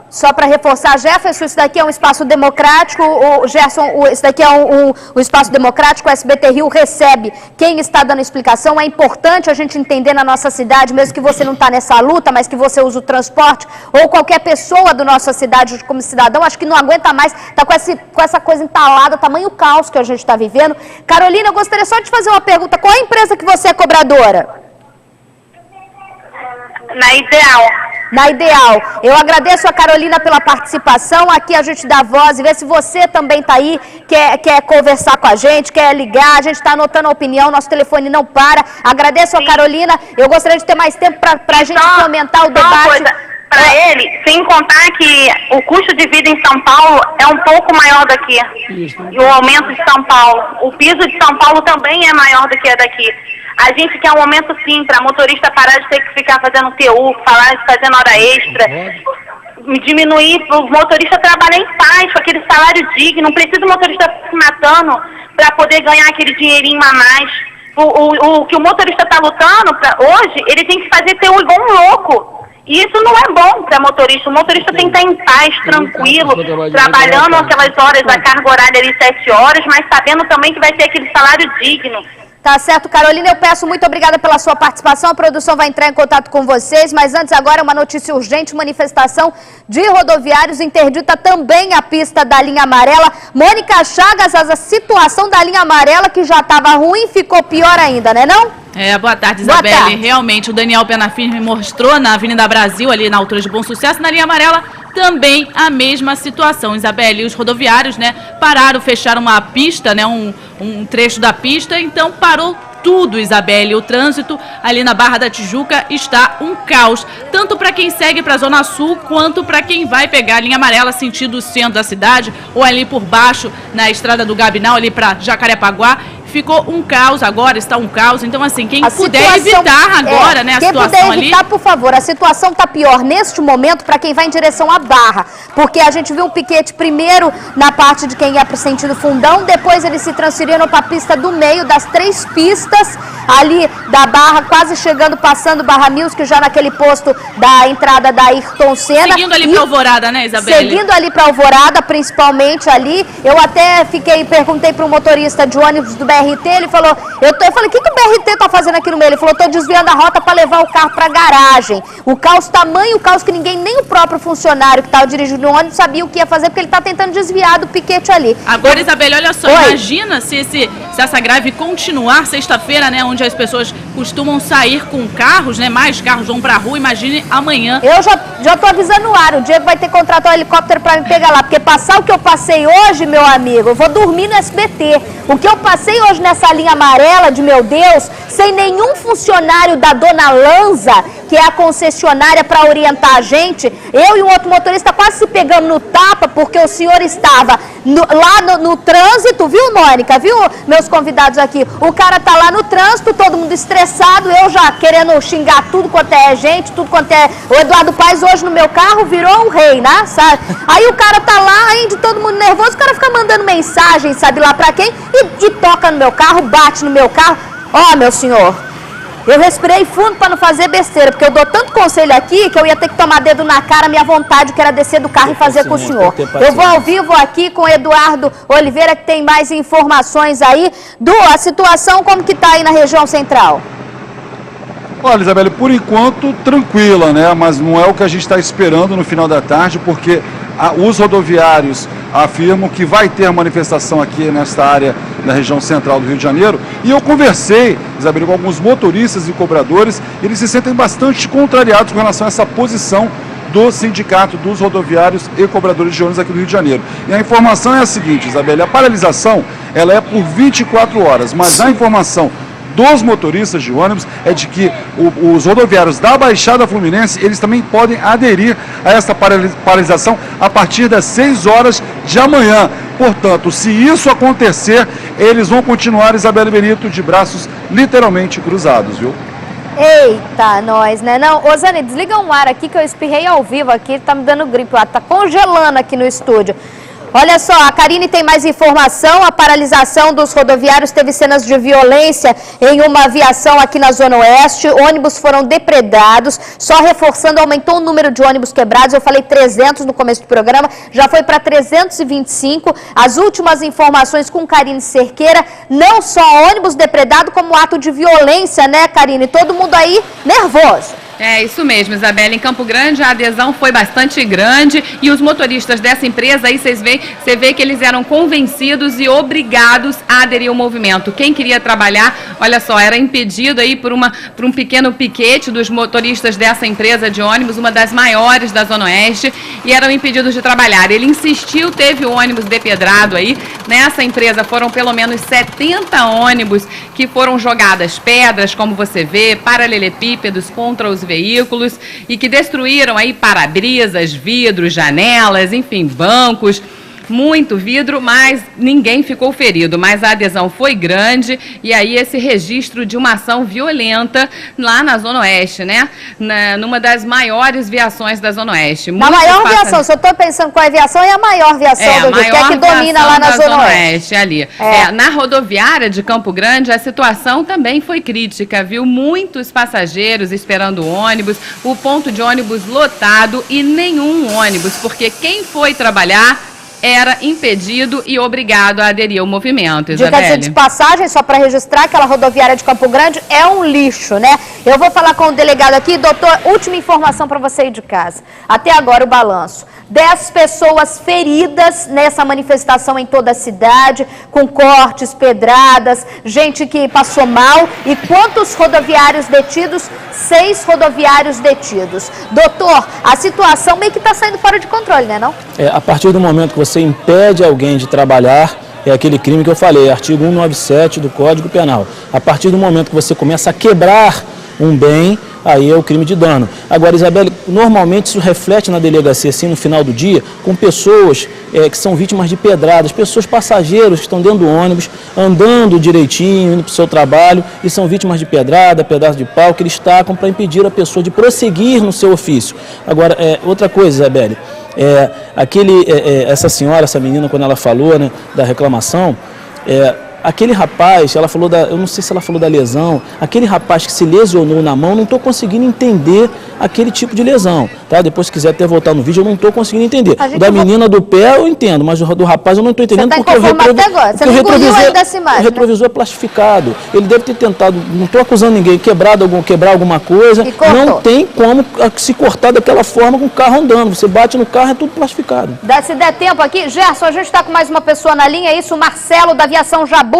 Speaker 1: Só para reforçar, Jefferson, isso daqui é um espaço democrático, o Gerson, isso daqui é um espaço democrático, o SBT Rio recebe quem está dando explicação. É importante a gente entender na nossa cidade, mesmo que você não está nessa luta, mas que você usa o transporte, ou qualquer pessoa da nossa cidade como cidadão, acho que não aguenta mais, está com essa coisa entalada, tamanho caos que a gente está vivendo. Carolina, eu gostaria só de fazer uma pergunta, qual é a empresa que você é cobradora?
Speaker 23: Na Ideal.
Speaker 1: Na Ideal. Eu agradeço a Carolina pela participação. Aqui a gente dá voz e vê se você também está aí, quer conversar com a gente, quer ligar. A gente está anotando a opinião, nosso telefone não para. Agradeço a Carolina. Eu gostaria de ter mais tempo para a gente comentar o debate.
Speaker 23: Para ele, sem contar que o custo de vida em São Paulo é um pouco maior daqui. E o aumento de São Paulo. O piso de São Paulo também é maior do que é daqui. A gente quer um aumento sim, para motorista parar de ter que ficar fazendo TU, fazendo hora extra, diminuir, o motorista trabalhar em paz, com aquele salário digno, não precisa o motorista se matando para poder ganhar aquele dinheirinho a mais. O que o motorista está lutando hoje, ele tem que fazer TU igual um louco. E isso não é bom para motorista. O motorista tem que estar em paz, tranquilo, trabalhando aquelas horas, a carga horária ali 7 horas, mas sabendo também que vai ter aquele salário digno.
Speaker 1: Tá certo, Carolina, eu peço muito obrigada pela sua participação, a produção vai entrar em contato com vocês, mas antes agora uma notícia urgente, manifestação de rodoviários interdita também a pista da linha amarela. Mônica Chagas, a situação da linha amarela que já estava ruim ficou pior ainda, né não?
Speaker 4: Boa tarde, Isabelle. Boa tarde. Realmente, o Daniel Penafirme mostrou na Avenida Brasil, ali na altura de Bom Sucesso, na linha amarela, também a mesma situação, Isabelle. Os rodoviários, pararam, fecharam uma pista, um trecho da pista, então parou tudo, Isabelle. O trânsito ali na Barra da Tijuca está um caos, tanto para quem segue para a Zona Sul, quanto para quem vai pegar a linha amarela sentido o centro da cidade, ou ali por baixo, na estrada do Gabinal, ali para Jacarepaguá. Ficou um caos, agora está um caos. Então, assim, quem puder evitar agora, a situação ali... Quem puder evitar,
Speaker 1: por favor, a situação está pior neste momento para quem vai em direção à Barra. Porque a gente viu um piquete primeiro na parte de quem ia para o sentido Fundão, depois eles se transferiram para a pista do meio, das 3 pistas, ali da Barra, quase chegando, passando Barra Music, já naquele posto da entrada da Ayrton Senna.
Speaker 4: Seguindo ali para Alvorada, né, Isabelle?
Speaker 1: Seguindo ali para Alvorada, principalmente ali. Eu até perguntei para o motorista de ônibus do BRT, ele falou, eu falei, o que o BRT tá fazendo aqui no meio? Ele falou, tô desviando a rota para levar o carro para garagem. O caos, tamanho caos que ninguém, nem o próprio funcionário que estava dirigindo o ônibus sabia o que ia fazer, porque ele tá tentando desviar do piquete ali.
Speaker 4: Agora, Isabelle, olha só, imagina se essa greve continuar sexta-feira, onde as pessoas costumam sair com carros, mais carros vão pra rua, imagine amanhã.
Speaker 1: Eu já tô avisando o ar, o Diego vai ter que contratar um helicóptero para me pegar lá, porque passar o que eu passei hoje, meu amigo, eu vou dormir no SBT. O que eu passei hoje nessa linha amarela, de meu Deus, sem nenhum funcionário da Dona Lanza que é a concessionária, para orientar a gente. Eu e um outro motorista quase se pegando no tapa, porque o senhor estava lá no trânsito, viu, Mônica? Viu, meus convidados aqui? O cara tá lá no trânsito, todo mundo estressado, eu já querendo xingar tudo quanto é gente, tudo quanto é... O Eduardo Paes hoje no meu carro virou um rei, né? Sabe? Aí o cara tá lá, ainda todo mundo nervoso, o cara fica mandando mensagem, sabe lá pra quem, e toca no meu carro, bate no meu carro. Ó, meu senhor, eu respirei fundo para não fazer besteira, porque eu dou tanto conselho aqui que eu ia ter que tomar dedo na cara, minha vontade que era descer do carro e fazer com o senhor. Eu vou ao vivo aqui com o Eduardo Oliveira, que tem mais informações aí. A situação como que tá aí na região central?
Speaker 2: Olha, Isabelle, por enquanto tranquila, né? Mas não é o que a gente está esperando no final da tarde, porque os rodoviários afirmam que vai ter manifestação aqui nesta área da região central do Rio de Janeiro. E eu conversei, Isabelle, com alguns motoristas e cobradores, eles se sentem bastante contrariados com relação a essa posição do Sindicato dos Rodoviários e Cobradores de Ônibus aqui do Rio de Janeiro. E a informação é a seguinte, Isabelle, a paralisação ela é por 24 horas, mas a informação dos motoristas de ônibus é de que os rodoviários da Baixada Fluminense, eles também podem aderir a essa paralisação a partir das 6 horas de amanhã. Portanto, se isso acontecer, eles vão continuar, Isabelle Benito, de braços literalmente cruzados, viu?
Speaker 1: Eita, nós, né? Não, ô Zane, desliga um ar aqui que eu espirrei ao vivo aqui, tá me dando gripe, tá congelando aqui no estúdio. Olha só, a Karine tem mais informação. A paralisação dos rodoviários teve cenas de violência em uma aviação aqui na Zona Oeste. Ônibus foram depredados, só reforçando, aumentou o número de ônibus quebrados. Eu falei 300 no começo do programa, já foi para 325. As últimas informações com Karine Cerqueira, não só ônibus depredado, como ato de violência, né, Karine? Todo mundo aí nervoso.
Speaker 4: É isso mesmo, Isabelle. Em Campo Grande a adesão foi bastante grande e os motoristas dessa empresa aí, você vê que eles eram convencidos e obrigados a aderir ao movimento. Quem queria trabalhar, olha só, era impedido aí por um pequeno piquete dos motoristas dessa empresa de ônibus, uma das maiores da Zona Oeste, e eram impedidos de trabalhar. Ele insistiu, teve o ônibus depedrado aí. Nessa empresa foram pelo menos 70 ônibus que foram jogadas pedras, como você vê, paralelepípedos contra os veículos e que destruíram aí para-brisas, vidros, janelas, enfim, bancos, muito vidro, mas ninguém ficou ferido, mas a adesão foi grande e aí esse registro de uma ação violenta lá na Zona Oeste, né? Numa das maiores viações da Zona Oeste.
Speaker 1: A maior viação, se eu estou pensando qual é a viação, é a maior viação do dia, que é que domina lá na Zona Oeste.
Speaker 4: Ali. Na rodoviária de Campo Grande, a situação também foi crítica, viu? Muitos passageiros esperando o ônibus, o ponto de ônibus lotado e nenhum ônibus, porque quem foi trabalhar era impedido e obrigado a aderir ao movimento, Isabelle.
Speaker 1: Diga de passagem, só para registrar, aquela rodoviária de Campo Grande é um lixo, né? Eu vou falar com o delegado aqui. Doutor, última informação para você ir de casa. Até agora o balanço. 10 pessoas feridas nessa manifestação em toda a cidade, com cortes, pedradas, gente que passou mal. E quantos rodoviários detidos? 6 rodoviários detidos. Doutor, a situação meio que está saindo fora de controle, né, não?
Speaker 14: A partir do momento que você impede alguém de trabalhar, é aquele crime que eu falei, artigo 197 do Código Penal. A partir do momento que você começa a quebrar um bem, aí é o crime de dano. Agora, Isabelle, normalmente isso reflete na delegacia, assim, no final do dia, com pessoas que são vítimas de pedradas, pessoas passageiros que estão dentro do ônibus, andando direitinho, indo para o seu trabalho, e são vítimas de pedrada, pedaço de pau, que eles tacam para impedir a pessoa de prosseguir no seu ofício. Agora, outra coisa, Isabelle, essa senhora, essa menina, quando ela falou, né, da reclamação, aquele rapaz, ela falou eu não sei se ela falou da lesão, aquele rapaz que se lesionou na mão, não estou conseguindo entender aquele tipo de lesão, tá? Depois, se quiser até voltar no vídeo, eu não estou conseguindo entender. O da menina do pé eu entendo, mas o do rapaz eu não estou entendendo.
Speaker 1: Você está inconformado até agora, você não engoliu ainda essa imagem,
Speaker 14: o retrovisor é plastificado, ele deve ter tentado, não estou acusando ninguém, quebrar alguma coisa, não tem como se cortar daquela forma com o carro andando, você bate no carro, é tudo plastificado.
Speaker 1: Se der tempo aqui, Gerson, a gente está com mais uma pessoa na linha, é isso, o Marcelo da Aviação Jabu.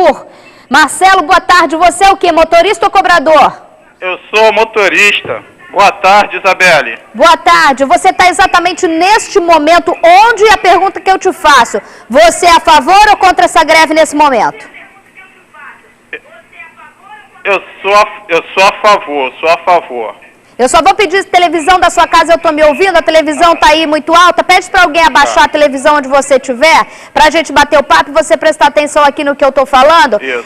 Speaker 1: Marcelo, boa tarde. Você é o quê? Motorista ou cobrador?
Speaker 5: Eu sou motorista. Boa tarde, Isabelle.
Speaker 1: Boa tarde. Você está exatamente neste momento onde a pergunta que eu te faço. Você é a favor ou contra essa greve nesse momento?
Speaker 5: Eu sou a favor.
Speaker 1: Eu só vou pedir televisão da sua casa, eu tô me ouvindo, a televisão tá aí muito alta. Pede para alguém abaixar a televisão onde você estiver, pra gente bater o papo e você prestar atenção aqui no que eu tô falando.
Speaker 5: Isso.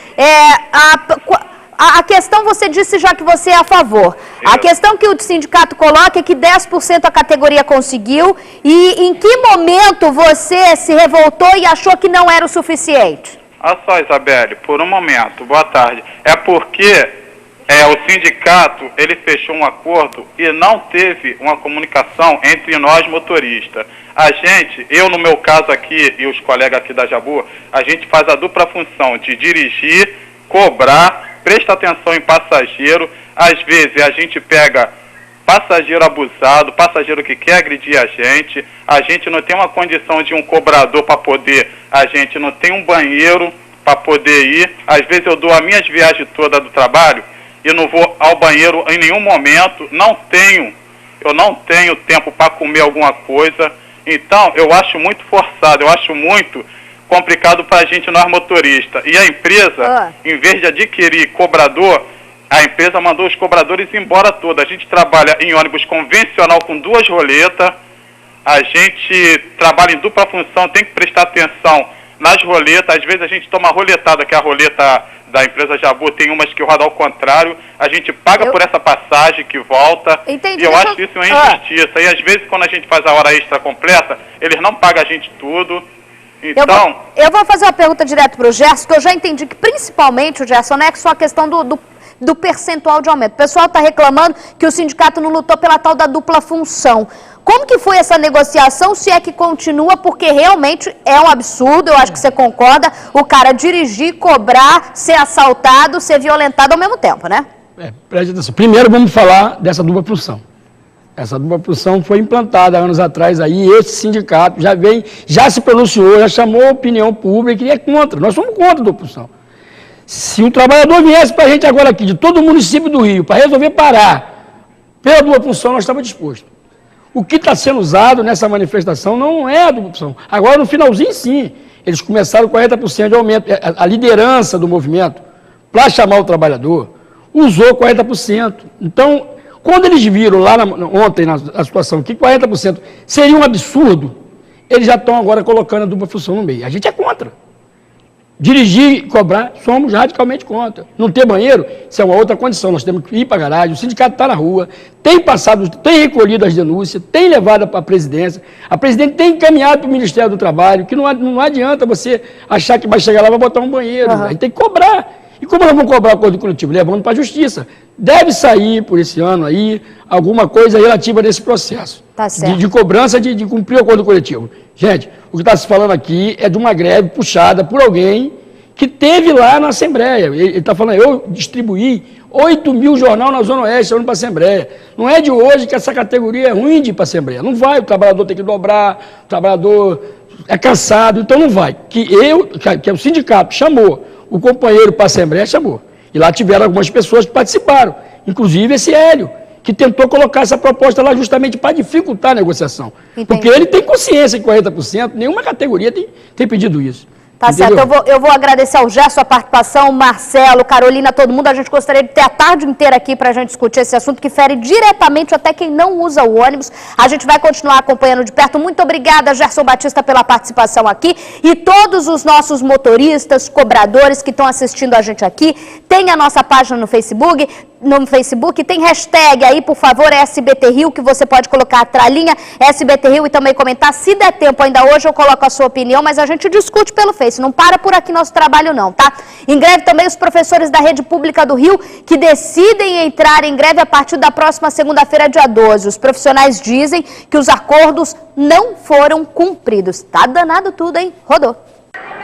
Speaker 1: A questão, você disse já que você é a favor.
Speaker 5: Isso.
Speaker 1: A questão que o sindicato coloca é que 10% a categoria conseguiu. E em que momento você se revoltou e achou que não era o suficiente?
Speaker 5: Olha só, Isabelle, por um momento, boa tarde. É porque o sindicato, ele fechou um acordo e não teve uma comunicação entre nós motoristas. A gente, eu no meu caso aqui e os colegas aqui da Jabu, a gente faz a dupla função de dirigir, cobrar, presta atenção em passageiro. Às vezes a gente pega passageiro abusado, passageiro que quer agredir a gente não tem uma condição de um cobrador para poder, a gente não tem um banheiro para poder ir. Às vezes eu dou as minhas viagens todas do trabalho e não vou ao banheiro em nenhum momento, eu não tenho tempo para comer alguma coisa. Então eu acho muito forçado, eu acho muito complicado para a gente, nós motoristas. E a empresa, em vez de adquirir cobrador, a empresa mandou os cobradores embora todos. A gente trabalha em ônibus convencional com 2 roletas, a gente trabalha em dupla função, tem que prestar atenção nas roletas. Às vezes a gente toma roletada, que a roleta da empresa Jabu tem umas que roda ao contrário, a gente paga por essa passagem que volta.
Speaker 1: Entendi,
Speaker 5: e eu acho isso uma injustiça. E às vezes quando a gente faz a hora extra completa, eles não pagam a gente tudo. Então,
Speaker 1: eu vou fazer uma pergunta direto para o Gerson, que eu já entendi que principalmente, o Gerson, não é só a questão do percentual de aumento. O pessoal está reclamando que o sindicato não lutou pela tal da dupla função. Como que foi essa negociação, se é que continua, porque realmente é um absurdo, eu acho que você concorda, o cara dirigir, cobrar, ser assaltado, ser violentado ao mesmo tempo, né?
Speaker 13: Preste atenção. Primeiro vamos falar dessa dupla função. Essa dupla função foi implantada anos atrás aí, esse sindicato já se pronunciou, já chamou a opinião pública e é contra. Nós somos contra a dupla função. Se o trabalhador viesse para a gente agora aqui, de todo o município do Rio, para resolver parar pela dupla função, nós estávamos dispostos. O que está sendo usado nessa manifestação não é a dupla função. Agora, no finalzinho, sim, eles começaram com 40% de aumento. A liderança do movimento, para chamar o trabalhador, usou 40%. Então, quando eles viram lá ontem na situação que 40% seria um absurdo, eles já estão agora colocando a dupla função no meio. A gente é contra. Dirigir e cobrar, somos radicalmente contra. Não ter banheiro, isso é uma outra condição. Nós temos que ir para a garagem, o sindicato está na rua, tem recolhido as denúncias, tem levado para a presidência. A presidente tem encaminhado para o Ministério do Trabalho, que não adianta você achar que vai chegar lá e vai botar um banheiro. A gente tem que cobrar. E como nós vamos cobrar o acordo coletivo? Levando para a justiça. Deve sair, por esse ano aí, alguma coisa relativa desse processo.
Speaker 1: Tá certo.
Speaker 13: De cobrança de cumprir o acordo coletivo. Gente, o que está se falando aqui é de uma greve puxada por alguém que teve lá na Assembleia. Ele está falando, eu distribuí 8 mil jornal na Zona Oeste, indo para a Assembleia. Não é de hoje que essa categoria é ruim de ir para a Assembleia. Não vai, o trabalhador tem que dobrar, o trabalhador é cansado, então não vai. Que o sindicato chamou o companheiro para a Assembleia, chamou. E lá tiveram algumas pessoas que participaram, inclusive esse Hélio, que tentou colocar essa proposta lá justamente para dificultar a negociação. Entendi. Porque ele tem consciência que 40%, nenhuma categoria tem pedido isso.
Speaker 1: Tá certo, eu vou agradecer ao Gerson a participação, Marcelo, Carolina, todo mundo. A gente gostaria de ter a tarde inteira aqui para a gente discutir esse assunto que fere diretamente até quem não usa o ônibus. A gente vai continuar acompanhando de perto. Muito obrigada, Gerson Batista, pela participação aqui. E todos os nossos motoristas, cobradores que estão assistindo a gente aqui, tem a nossa página no Facebook, tem hashtag aí, por favor, SBT Rio, que você pode colocar a tralinha SBT Rio e também comentar. Se der tempo ainda hoje, eu coloco a sua opinião, mas a gente discute pelo Face. Não para por aqui nosso trabalho não, tá? Em greve também os professores da rede pública do Rio, que decidem entrar em greve a partir da próxima segunda-feira, dia 12. Os profissionais dizem que os acordos não foram cumpridos. Tá danado tudo, hein? Rodou.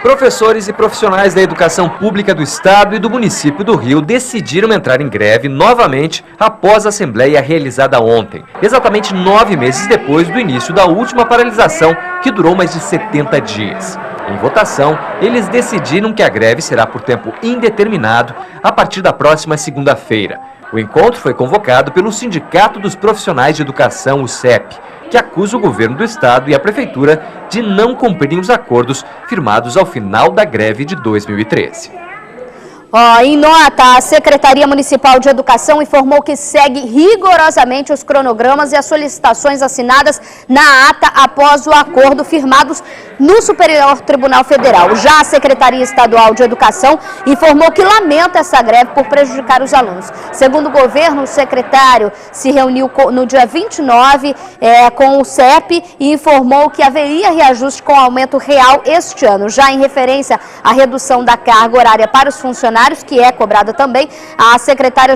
Speaker 6: Professores e profissionais da educação pública do Estado e do município do Rio decidiram entrar em greve novamente após a assembleia realizada ontem, exatamente 9 meses depois do início da última paralisação, que durou mais de 70 dias. Em votação, eles decidiram que a greve será por tempo indeterminado a partir da próxima segunda-feira. O encontro foi convocado pelo Sindicato dos Profissionais de Educação, o SEP, que acusa o governo do estado e a prefeitura de não cumprirem os acordos firmados ao final da greve de 2013.
Speaker 1: Em nota, a Secretaria Municipal de Educação informou que segue rigorosamente os cronogramas e as solicitações assinadas na ata após o acordo firmados no Superior Tribunal Federal. Já a Secretaria Estadual de Educação informou que lamenta essa greve por prejudicar os alunos. Segundo o governo, o secretário se reuniu no dia 29 com o CEP e informou que haveria reajuste com aumento real este ano. Já em referência à redução da carga horária para os funcionários, que é cobrada também, a secretária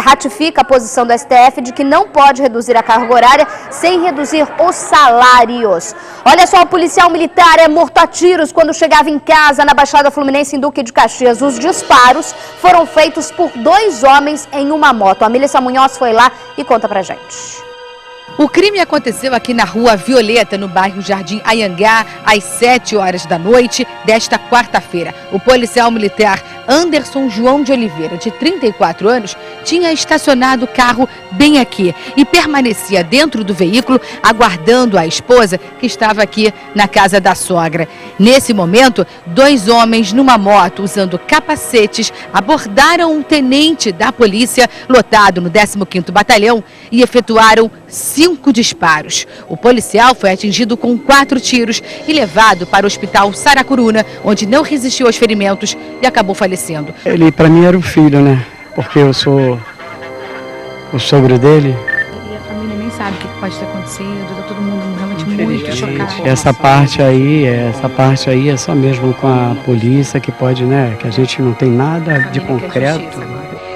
Speaker 1: ratifica a posição do STF de que não pode reduzir a carga horária sem reduzir os salários. Olha só, o policial militar é morto a tiros quando chegava em casa na Baixada Fluminense, em Duque de Caxias. Os disparos foram feitos por 2 homens em uma moto. A Melissa Munhoz foi lá e conta pra gente.
Speaker 15: O crime aconteceu aqui na Rua Violeta, no bairro Jardim Anhangá, às 7 horas da noite desta quarta-feira. O policial militar Anderson João de Oliveira, de 34 anos, tinha estacionado o carro bem aqui e permanecia dentro do veículo aguardando a esposa que estava aqui na casa da sogra. Nesse momento, 2 homens numa moto usando capacetes abordaram um tenente da polícia lotado no 15º Batalhão e efetuaram 5 disparos. O policial foi atingido com 4 tiros e levado para o Hospital Saracuruna, onde não resistiu aos ferimentos e acabou falecendo.
Speaker 7: Ele, para mim, era o filho, né? Porque eu sou o sogro dele.
Speaker 15: E a família nem sabe o que pode ter acontecido, tá todo mundo realmente muito chocado.
Speaker 7: Essa parte aí é só mesmo com a polícia que pode, né? Que a gente não tem nada de concreto.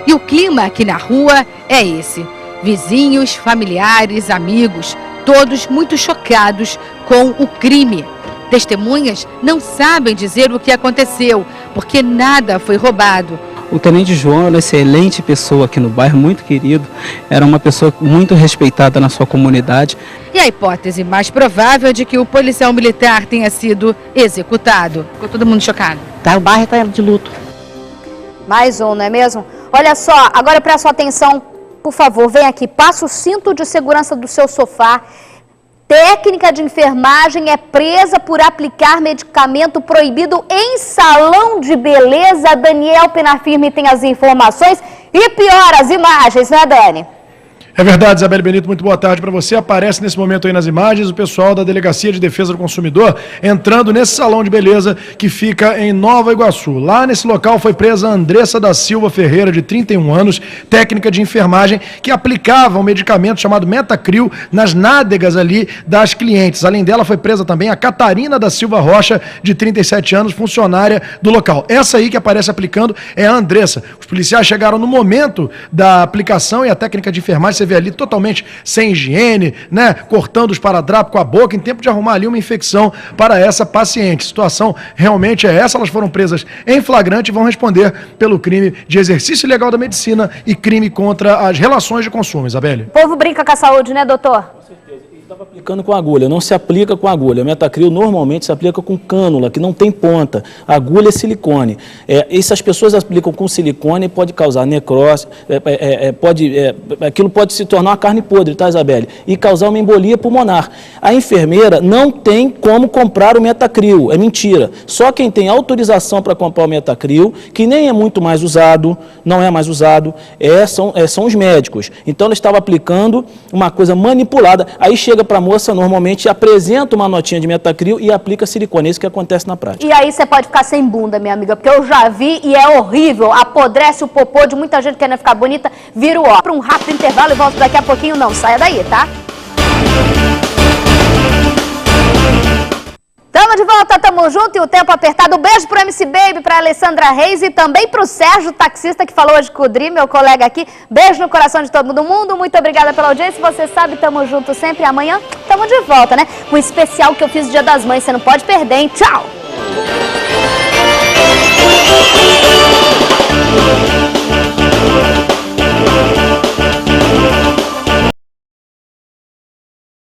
Speaker 15: E o clima aqui na rua é esse. Vizinhos, familiares, amigos, todos muito chocados com o crime. Testemunhas não sabem dizer o que aconteceu, porque nada foi roubado.
Speaker 14: O Tenente João era uma excelente pessoa aqui no bairro, muito querido, era uma pessoa muito respeitada na sua comunidade.
Speaker 15: E a hipótese mais provável é de que o policial militar tenha sido executado. Ficou todo mundo chocado.
Speaker 21: O bairro está de luto.
Speaker 1: Mais um, não é mesmo? Olha só, agora presta atenção, por favor, vem aqui, passa o cinto de segurança do seu sofá. Técnica de enfermagem é presa por aplicar medicamento proibido em salão de beleza. Daniel Penafirme tem as informações e pior, as imagens, né, Dani?
Speaker 8: É verdade, Isabelle Benito, muito boa tarde para você. Aparece nesse momento aí nas imagens o pessoal da Delegacia de Defesa do Consumidor entrando nesse salão de beleza que fica em Nova Iguaçu. Lá nesse local foi presa a Andressa da Silva Ferreira, de 31 anos, técnica de enfermagem, que aplicava um medicamento chamado Metacril nas nádegas ali das clientes. Além dela foi presa também a Catarina da Silva Rocha, de 37 anos, funcionária do local. Essa aí que aparece aplicando é a Andressa. Os policiais chegaram no momento da aplicação e a técnica de enfermagem, você vê ali totalmente sem higiene, né? Cortando os esparadrapo com a boca, em tempo de arrumar ali uma infecção para essa paciente. A situação realmente é essa, elas foram presas em flagrante e vão responder pelo crime de exercício ilegal da medicina e crime contra as relações de consumo, Isabelle.
Speaker 1: O povo brinca com a saúde, né, doutor?
Speaker 14: Estava aplicando com agulha, não se aplica com agulha. O Metacril normalmente se aplica com cânula, que não tem ponta. A agulha é silicone. E se as pessoas aplicam com silicone, pode causar necrose, aquilo pode se tornar uma carne podre, tá, Isabelle? E causar uma embolia pulmonar. A enfermeira não tem como comprar o Metacril, é mentira. Só quem tem autorização para comprar o Metacril, que nem é muito mais usado, não é mais usado, são os médicos. Então ela estava aplicando uma coisa manipulada, aí chega para a moça, normalmente apresenta uma notinha de Metacril e aplica silicone, isso que acontece na prática.
Speaker 1: E aí você pode ficar sem bunda, minha amiga, porque eu já vi e é horrível, apodrece o popô de muita gente querendo ficar bonita, vira o ó. Para um rápido intervalo e volto daqui a pouquinho, não saia daí, tá? Tamo de volta, tamo junto e o tempo apertado. Um beijo pro MC Baby, pra Alessandra Reis e também pro Sérgio, taxista, que falou hoje com o Dri, meu colega aqui. Beijo no coração de todo mundo, muito obrigada pela audiência. Você sabe, tamo junto sempre. Amanhã tamo de volta, né? Com o especial que eu fiz no Dia das Mães, você não pode perder, hein? Tchau!